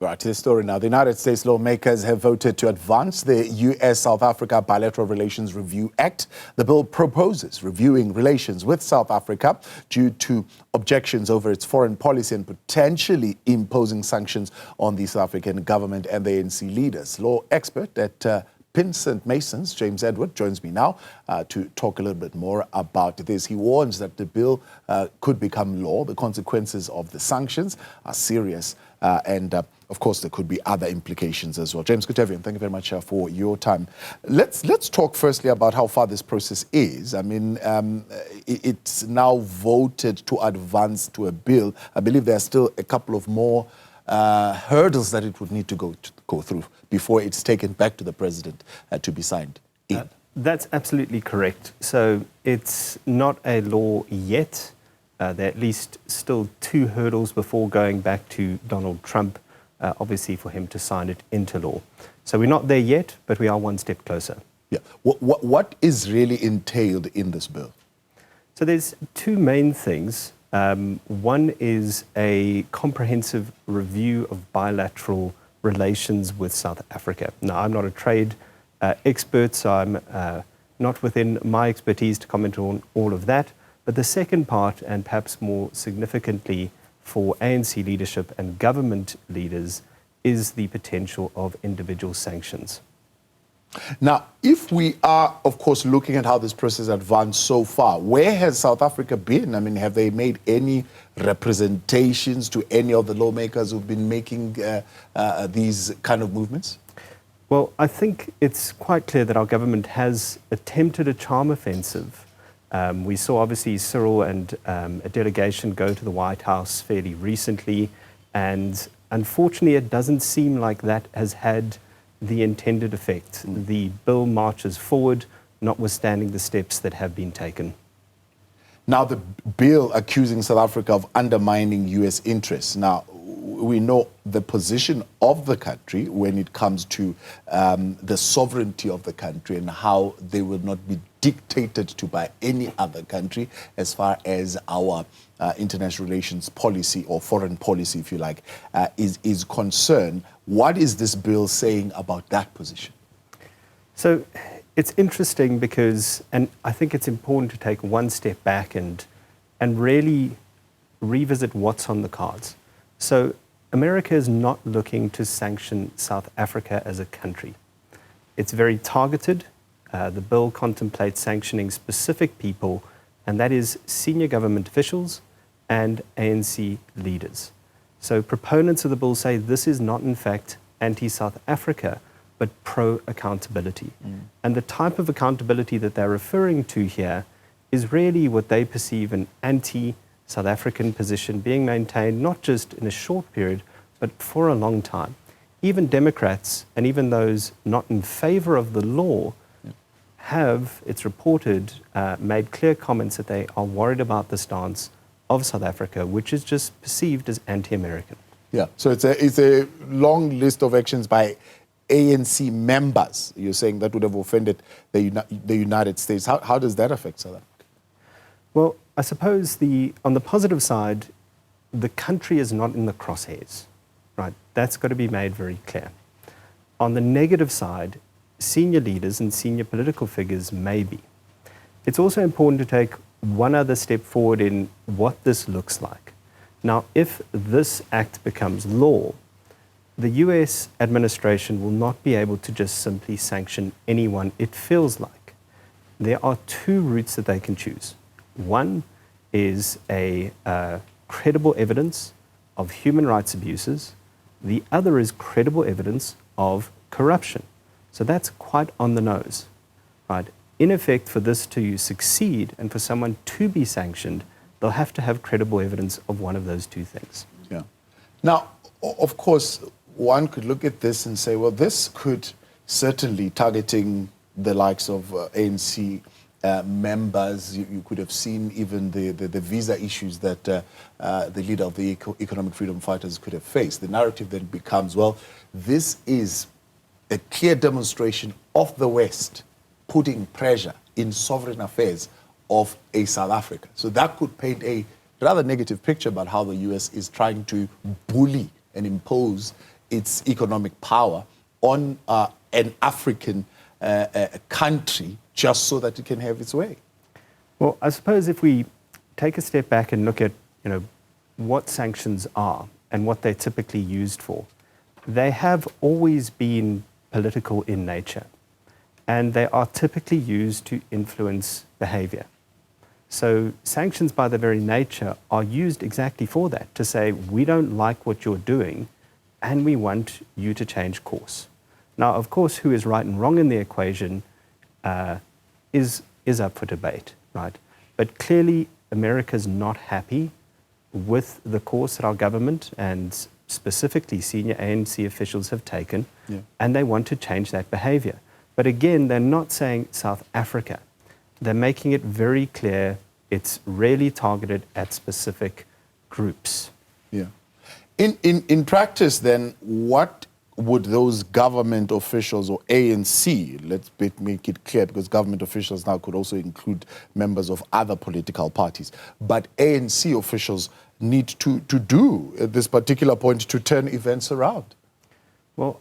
Right, to the story now. The United States lawmakers have voted to advance the U.S.-South Africa Bilateral Relations Review Act. The bill proposes reviewing relations with South Africa due to objections over its foreign policy and potentially imposing sanctions on the South African government and the ANC leaders. Law expert at Pinsent Masons, James Edward, joins me now to talk a little bit more about this. He warns that the bill could become law. The consequences of the sanctions are serious and of course, there could be other implications as well. James, good to have you, and thank you very much for your time. Let's talk firstly about how far this process is. I mean, it's now voted to advance to a bill. I believe there are still a couple of more hurdles that it would need to go through before it's taken back to the president to be signed in. That's absolutely correct. So it's not a law yet. There are at least still 2 hurdles before going back to Donald Trump, obviously for him to sign it into law. So we're not there yet, but we are one step closer. Yeah. What is really entailed in this bill? So there's 2 main things. One is a comprehensive review of bilateral relations with South Africa. Now, I'm not a trade expert, so I'm not within my expertise to comment on all of that. But the second part, and perhaps more significantly for ANC leadership and government leaders, is the potential of individual sanctions. Now, if we are, of course, looking at how this process advanced so far, where has South Africa been? I mean, have they made any representations to any of the lawmakers who've been making these kind of movements? Well, I think it's quite clear that our government has attempted a charm offensive. We saw, obviously, Cyril and a delegation go to the White House fairly recently, and unfortunately, it doesn't seem like that has had the intended effect. The bill marches forward, notwithstanding the steps that have been taken. Now, the bill accusing South Africa of undermining U.S. interests. Now, we know the position of the country when it comes to the sovereignty of the country and how they will not be dictated to by any other country as far as our international relations policy, or foreign policy, if you like, is concerned. What is this bill saying about that position? So it's interesting because, and I think it's important to take one step back and really revisit what's on the cards. So America is not looking to sanction South Africa as a country. It's very targeted. The bill contemplates sanctioning specific people, and that is senior government officials and ANC leaders. So proponents of the bill say this is not, in fact, anti-South Africa, but pro-accountability. And the type of accountability that they're referring to here is really what they perceive an anti-South African position being maintained, not just in a short period, but for a long time. Even Democrats, and even those not in favor of the law, have, it's reported, made clear comments that they are worried about the stance of South Africa, which is just perceived as anti-American. Yeah, so it's a long list of actions by ANC members. You're saying that would have offended the United States. How does that affect South Africa? Well, I suppose on the positive side, the country is not in the crosshairs, right? That's got to be made very clear. On the negative side, senior leaders and senior political figures may be. It's also important to take one other step forward in what this looks like. Now, if this act becomes law, the US administration will not be able to just simply sanction anyone it feels like. There are 2 routes that they can choose. One is a credible evidence of human rights abuses. The other is credible evidence of corruption. So that's quite on the nose, right? In effect, for this to succeed and for someone to be sanctioned, they'll have to have credible evidence of one of those 2 things. Yeah. Now, of course, one could look at this and say, well, this could certainly targeting the likes of ANC members. You could have seen even the visa issues that the leader of the economic freedom fighters could have faced. The narrative then becomes, well, this is a clear demonstration of the West putting pressure in sovereign affairs of a South Africa. So that could paint a rather negative picture about how the US is trying to bully and impose its economic power on an African country just so that it can have its way? Well, I suppose if we take a step back and look at, what sanctions are and what they're typically used for, they have always been political in nature, and they are typically used to influence behavior. So sanctions by their very nature are used exactly for that, to say, we don't like what you're doing and we want you to change course. Now, of course, who is right and wrong in the equation is up for debate, right? But clearly, America's not happy with the course that our government and specifically senior ANC officials have taken, and they want to change that behavior. But again, they're not saying South Africa. They're making it very clear it's really targeted at specific groups. Yeah. In practice, then, what would those government officials or ANC, let's make it clear, because government officials now could also include members of other political parties, but ANC officials need to do at this particular point to turn events around? Well,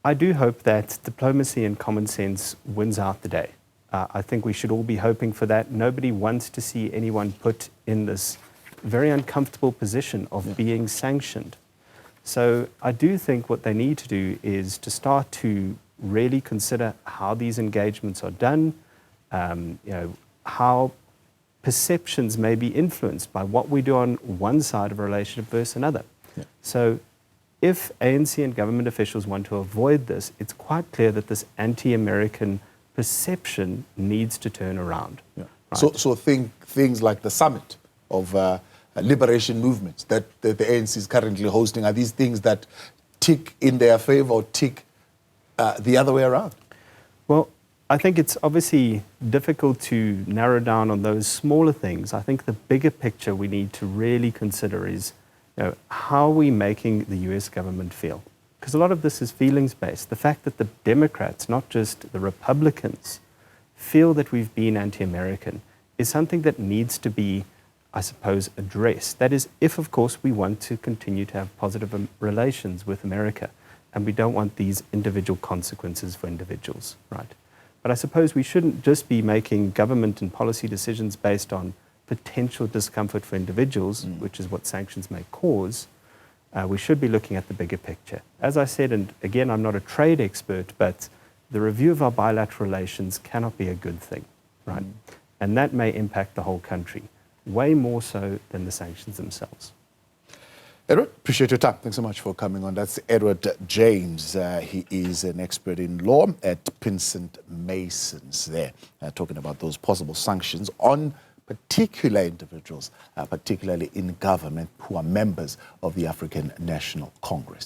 I do hope that diplomacy and common sense wins out the day. I think we should all be hoping for that. Nobody wants to see anyone put in this very uncomfortable position of being sanctioned. So I do think what they need to do is to start to really consider how these engagements are done, how perceptions may be influenced by what we do on one side of a relationship versus another. So if ANC and government officials want to avoid this, it's quite clear that this anti-American perception needs to turn around. Right? So things like the summit of liberation movements that the ANC is currently hosting, are these things that tick in their favor or tick the other way around? Well, I think it's obviously difficult to narrow down on those smaller things. I think the bigger picture we need to really consider is, how are we making the US government feel? Because a lot of this is feelings-based. The fact that the Democrats, not just the Republicans, feel that we've been anti-American is something that needs to be, I suppose, addressed. That is, if, of course, we want to continue to have positive relations with America, and we don't want these individual consequences for individuals, right? But I suppose we shouldn't just be making government and policy decisions based on potential discomfort for individuals, which is what sanctions may cause. We should be looking at the bigger picture. As I said, and again, I'm not a trade expert, but the review of our bilateral relations cannot be a good thing, right? And that may impact the whole country, way more so than the sanctions themselves. Edward, appreciate your time. Thanks so much for coming on. That's Edward James. He is an expert in law at Pinsent Masons there, talking about those possible sanctions on particular individuals, particularly in government, who are members of the African National Congress.